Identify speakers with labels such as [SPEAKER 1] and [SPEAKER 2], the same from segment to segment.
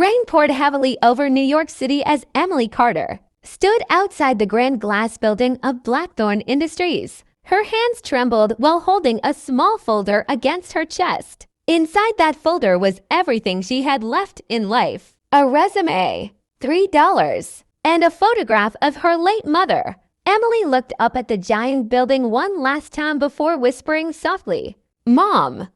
[SPEAKER 1] Rain poured heavily over New York City as Emily Carter stood outside the grand glass building of Blackthorn Industries. Her hands trembled while holding a small folder against her chest. Inside that folder was everything she had left in life: a resume, $3, and a photograph of her late mother. Emily looked up at the giant building one last time before whispering softly, "Mom,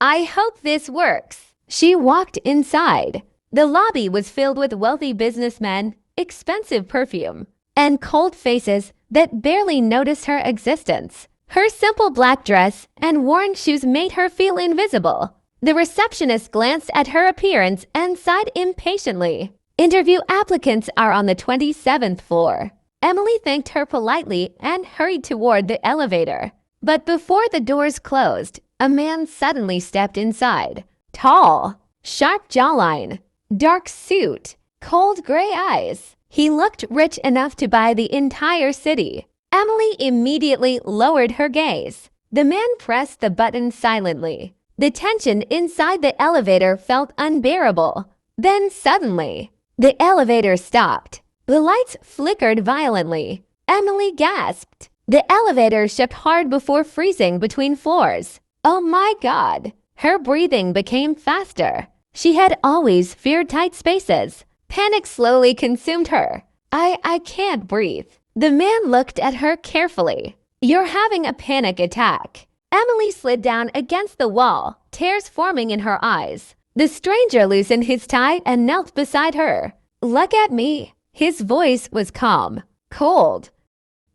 [SPEAKER 1] I hope this works." She walked inside. The lobby was filled with wealthy businessmen, expensive perfume, and cold faces that barely noticed her existence. Her simple black dress and worn shoes made her feel invisible. The receptionist glanced at her appearance and sighed impatiently. "Interview applicants are on the 27th floor." Emily thanked her politely and hurried toward the elevator. But before the doors closed, a man suddenly stepped inside. Tall, sharp jawline, dark suit, cold gray eyes. He looked rich enough to buy the entire city. Emily immediately lowered her gaze. The man pressed the button silently. The tension inside the elevator felt unbearable. Then suddenly, the elevator stopped. The lights flickered violently. Emily gasped. The elevator shook hard before freezing between floors. Oh my God! Her breathing became faster. She had always feared tight spaces. Panic slowly consumed her. I can't breathe." The man looked at her carefully. "You're having a panic attack." Emily slid down against the wall, tears forming in her eyes. The stranger loosened his tie and knelt beside her. "Look at me." His voice was calm, cold,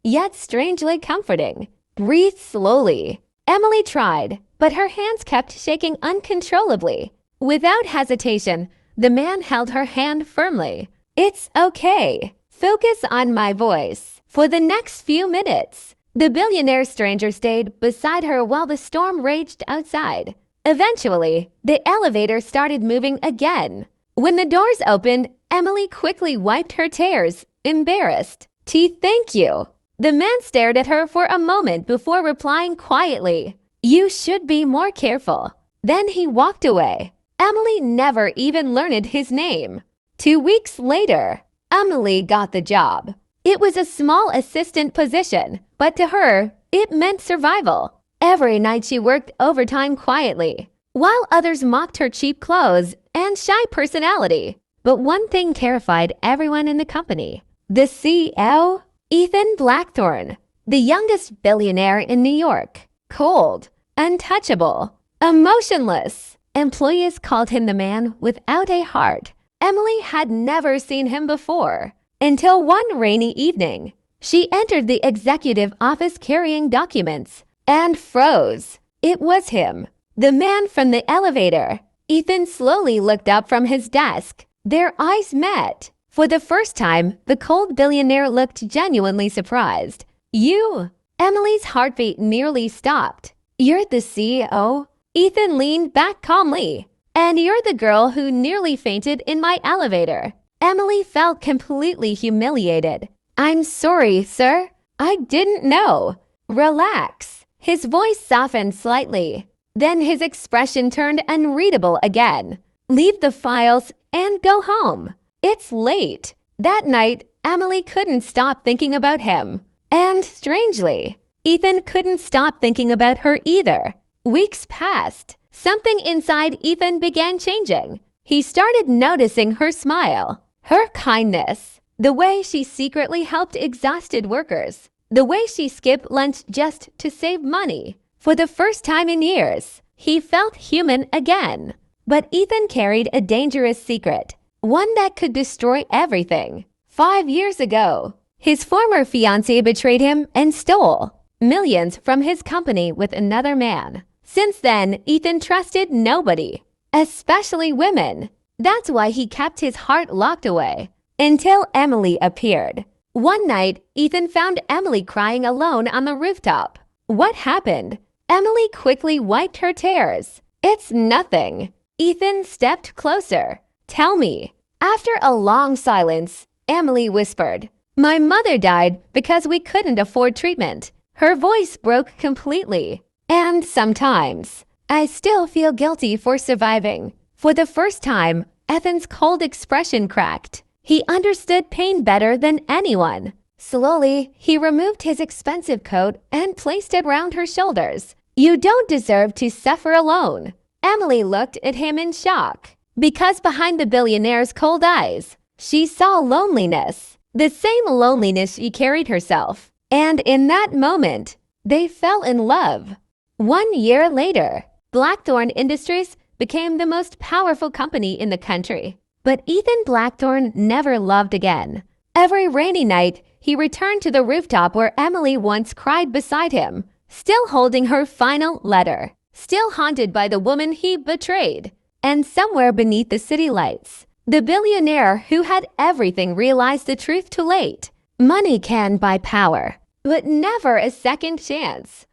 [SPEAKER 1] yet strangely comforting. "Breathe slowly." Emily tried, but her hands kept shaking uncontrollably. Without hesitation, the man held her hand firmly. "It's okay. Focus on my voice." For the next few minutes, the billionaire stranger stayed beside her while the storm raged outside. Eventually, the elevator started moving again. When the doors opened, Emily quickly wiped her tears, embarrassed. Thank you." The man stared at her for a moment before replying quietly, "You should be more careful." Then he walked away. Emily never even learned his name. 2 weeks later, Emily got the job. It was a small assistant position, but to her, it meant survival. Every night she worked overtime quietly, while others mocked her cheap clothes and shy personality. But one thing terrified everyone in the company: the CEO, Ethan Blackthorn, the youngest billionaire in New York. Cold, untouchable, emotionless. Employees called him the man without a heart. Emily had never seen him before, until one rainy evening. She entered the executive office carrying documents and froze. It was him, the man from the elevator. Ethan slowly looked up from his desk. Their eyes met. For the first time, the cold billionaire looked genuinely surprised. "You?" Emily's heartbeat nearly stopped. "You're the CEO?" Ethan leaned back calmly. "And you're the girl who nearly fainted in my elevator." Emily felt completely humiliated. "I'm sorry, sir. I didn't know." "Relax." His voice softened slightly. Then his expression turned unreadable again. "Leave the files and go home. It's late." That night, Emily couldn't stop thinking about him. And strangely, Ethan couldn't stop thinking about her either. Weeks passed. Something inside Ethan began changing. He started noticing her smile, her kindness, the way she secretly helped exhausted workers, the way she skipped lunch just to save money. For the first time in years, he felt human again. But Ethan carried a dangerous secret, one that could destroy everything. 5 years ago, his former fiancée betrayed him and stole millions from his company with another man. Since then, Ethan trusted nobody, especially women. That's why he kept his heart locked away. Until Emily appeared. One night, Ethan found Emily crying alone on the rooftop. What happened? Emily quickly wiped her tears. "It's nothing." Ethan stepped closer. "Tell me." After a long silence, Emily whispered, "My mother died because we couldn't afford treatment." Her voice broke completely. "And sometimes, I still feel guilty for surviving." For the first time, Ethan's cold expression cracked. He understood pain better than anyone. Slowly, he removed his expensive coat and placed it round her shoulders. "You don't deserve to suffer alone." Emily looked at him in shock, because behind the billionaire's cold eyes, she saw loneliness, the same loneliness she carried herself. And in that moment, they fell in love. 1 year later, Blackthorn Industries became the most powerful company in the country. But Ethan Blackthorn never loved again. Every rainy night, he returned to the rooftop where Emily once cried beside him, still holding her final letter, still haunted by the woman he betrayed. And somewhere beneath the city lights, the billionaire who had everything realized the truth too late. Money can buy power, but never a second chance.